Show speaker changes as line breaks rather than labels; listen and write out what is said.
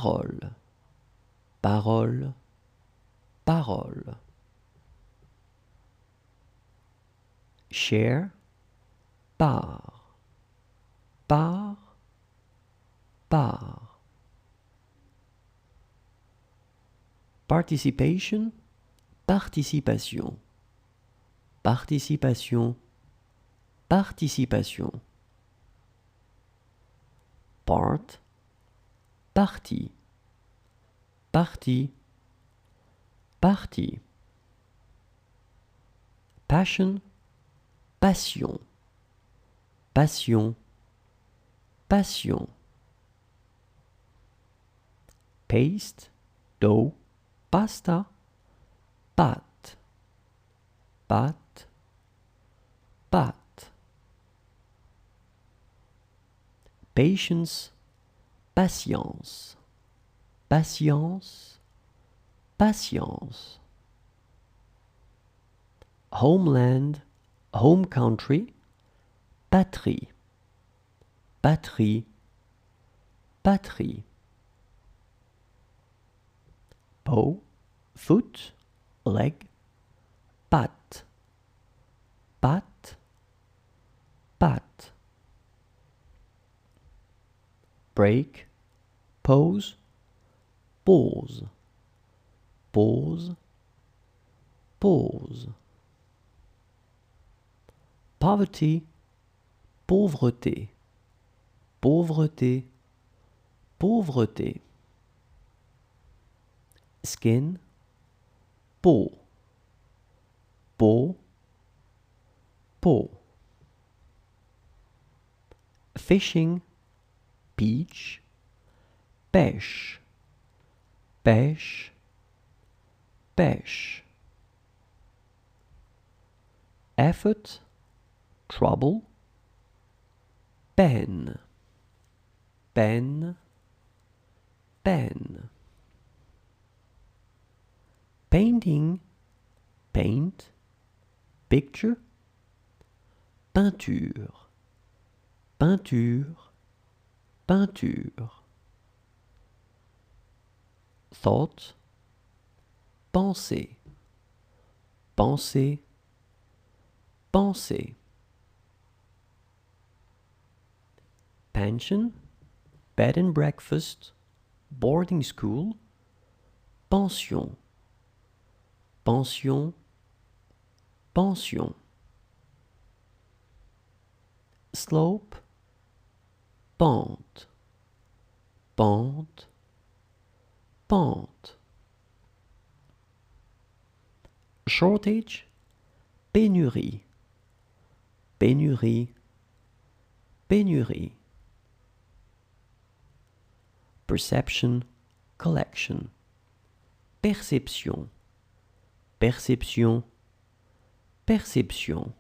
parole, parole, parole. Share, part, part, part. Participation, participation, participation, participation. Part, partie, partie, partie. Passion, passion, passion, passion. Paste, dough, pasta, pâte, pâte, pâte. Patience, patience, patience, patience. Homeland, home country, patrie, patrie, patrie. Paw, foot, leg, patte, patte, patte. Break, pause, pause, pause, pause. Poverty, pauvreté, pauvreté, pauvreté. Skin, peau, peau, peau. Fishing, beach, pêche, pêche, pêche. Effort, trouble, peine, peine, peine. Painting, paint, picture, peinture, peinture, peinture. Thought, penser, penser, penser. Pension, bed and breakfast, boarding school, pension, pension, pension. Slope, pente, pente, pente. Shortage, pénurie, pénurie, pénurie. Perception, collection, perception, perception, perception.